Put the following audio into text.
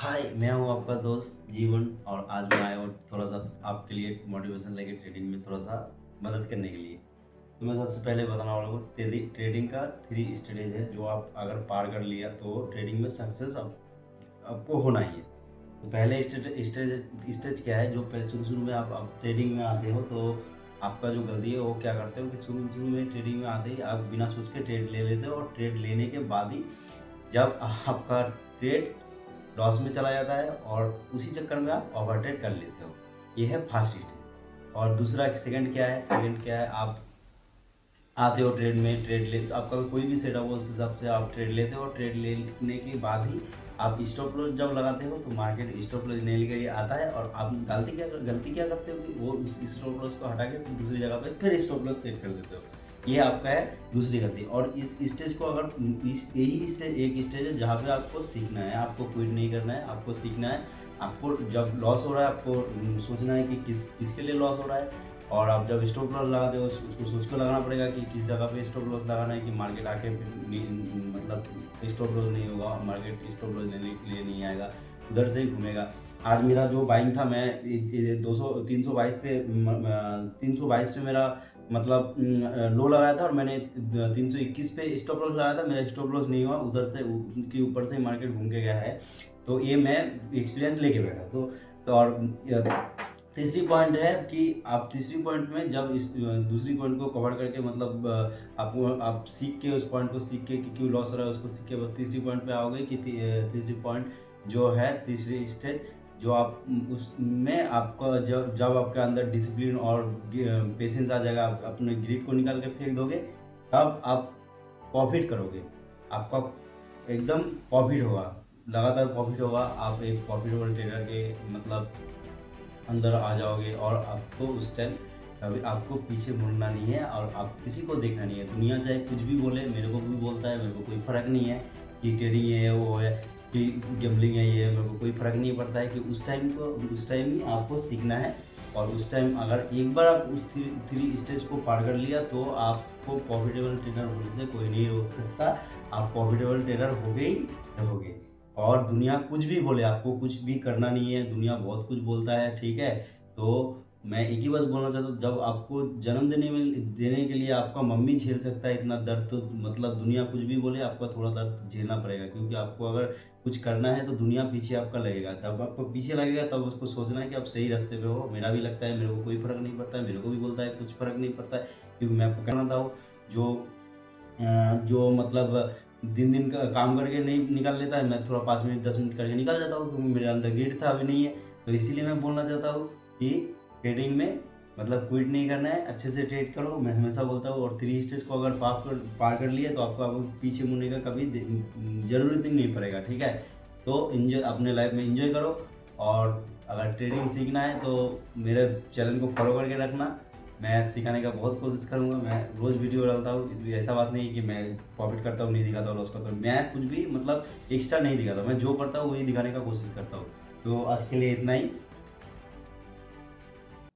हाय, मैं हूँ आपका दोस्त जीवन और आज मैं आया हूँ थोड़ा सा आपके लिए मोटिवेशन लेके ट्रेडिंग में थोड़ा सा मदद करने के लिए। तो मैं सबसे पहले बताने वाला हूँ ट्रेडिंग का 3 स्टेज है जो आप अगर पार कर लिया तो ट्रेडिंग में सक्सेस आपको होना ही है। तो पहले स्टेज स्टेज क्या है, जो पहले शुरू-शुरू में आप ट्रेडिंग में आते हो तो आपका जो गलती है वो क्या करते हो कि शुरू-शुरू में ट्रेडिंग में आते ही आप बिना सोच के ट्रेड ले लेते हो और ट्रेड लेने के बाद ही जब आपका ट्रेड लॉस में चला जाता है और उसी चक्कर में आप ओवरट्रेड कर लेते हो। ये है फर्स्ट स्टेज। और दूसरा सेकंड क्या है, आप आते हो ट्रेड में, ट्रेड ले आपका कोई भी सेटअप हो उस हिसाब से आप ट्रेड लेते हो और ट्रेड लेने के बाद ही आप स्टॉप लॉस जब लगाते हो तो मार्केट स्टॉप लॉस लेने के लिए आता है और आप गलती क्या करते हो कि वो उस स्टॉप लॉस को हटा के फिर दूसरी जगह पे फिर स्टॉप लॉस सेट कर देते हो। ये आपका है दूसरी गलती। और इस स्टेज को अगर इस यही स्टेज एक स्टेज है जहाँ पे आपको सीखना है, आपको क्विट नहीं करना है, आपको सीखना है। आपको जब लॉस हो रहा है आपको सोचना है कि किसके लिए लॉस हो रहा है। और आप जब स्टॉप लॉस लगाते हो उसको सोच के लगाना पड़ेगा कि किस जगह पे स्टॉप लॉस लगाना है कि मार्केट आके फिर मतलब स्टॉप लॉस नहीं होगा, मार्केट स्टॉप लॉस लेने के लिए नहीं आएगा, उधर से ही घूमेगा। आज मेरा जो बाइंग था, मैं 200 322 पे 322 पे मेरा मतलब लो लगाया था और मैंने 321 पे स्टॉप लॉस लगाया था। मेरा स्टॉप लॉस नहीं हुआ, उधर से उनके ऊपर से मार्केट घूम के गया है। तो ये मैं एक्सपीरियंस लेके बैठा। तो और तीसरी पॉइंट है कि आप तीसरी पॉइंट में जब इस दूसरी पॉइंट को कवर करके मतलब आप सीख के उस पॉइंट को सीख के कि क्यों लॉस हो रहा है उसको सीख के बस तीसरी पॉइंट पे आओगे कि तीसरी पॉइंट जो है तीसरी स्टेज जो आप उसमें आपका जब जब आपके अंदर डिसिप्लिन और पेशेंस आ जाएगा, आप अपने ग्रिड को निकाल के फेंक दोगे, तब आप प्रॉफिट करोगे। आपका एकदम प्रॉफिट होगा, लगातार प्रॉफिट होगा। आप एक प्रॉफिटेबल ट्रेडर के मतलब अंदर आ जाओगे और आपको उस टाइम कभी आपको पीछे मुड़ना नहीं है और आप किसी को देखना नहीं है। दुनिया चाहे कुछ भी बोले, मेरे को भी बोलता है, मेरे को कोई फ़र्क नहीं है कि ट्रेडिंग है, वो है कि गैम्बलिंग है, ये है, मेरे को कोई फ़र्क नहीं पड़ता है कि उस टाइम ही आपको सीखना है। और उस टाइम अगर एक बार आप उस थ्री स्टेज को पार कर लिया तो आपको प्रॉफिटेबल ट्रेडर होने से कोई नहीं रोक सकता। आप प्रॉफिटेबल ट्रेडर होगे ही रहोगे। और दुनिया कुछ भी बोले, आपको कुछ भी करना नहीं है, दुनिया बहुत कुछ बोलता है, ठीक है? तो मैं एक ही बात बोलना चाहता हूँ, जब आपको जन्म देने के लिए आपका मम्मी झेल सकता है इतना दर्द, तो मतलब दुनिया कुछ भी बोले आपका थोड़ा दर्द झेलना पड़ेगा, क्योंकि आपको अगर कुछ करना है तो दुनिया पीछे आपका लगेगा। तब आपको पीछे लगेगा तब उसको सोचना है कि आप सही रास्ते पे हो। मेरा भी लगता है, मेरे को कोई फ़र्क नहीं पड़ता है, मेरे को भी बोलता है कुछ फ़र्क नहीं पड़ता है, क्योंकि मैं पकड़ना था जो जो मतलब दिन-दिन का काम करके नहीं निकाल लेता है, मैं थोड़ा 5 मिनट 10 मिनट करके निकाल जाता हूँ, क्योंकि मेरे अंदर ग्रिड था, अभी नहीं है। तो इसीलिए मैं बोलना चाहता हूँ कि ट्रेडिंग में मतलब क्विट नहीं करना है, अच्छे से ट्रेड करो, मैं हमेशा बोलता हूँ। और 3 स्टेज को अगर पार कर लिए तो आपको पीछे मुड़ने का कभी ज़रूरत ही नहीं पड़ेगा, ठीक है? तो एन्जॉय अपने लाइफ में एन्जॉय करो। और अगर ट्रेडिंग सीखना है तो मेरे चैनल को फॉलो करके रखना। मैं सिखाने का बहुत कोशिश करूँगा, मैं रोज़ वीडियो डालता हूँ। इसमें ऐसा बात नहीं है कि मैं प्रॉफ़िट करता हूँ, नहीं दिखाता हूँ, लॉस करता हूँ। मैं कुछ भी मतलब एक्स्ट्रा नहीं दिखाता, मैं जो करता हूँ वही दिखाने का कोशिश करता हूँ। तो आज के लिए इतना ही।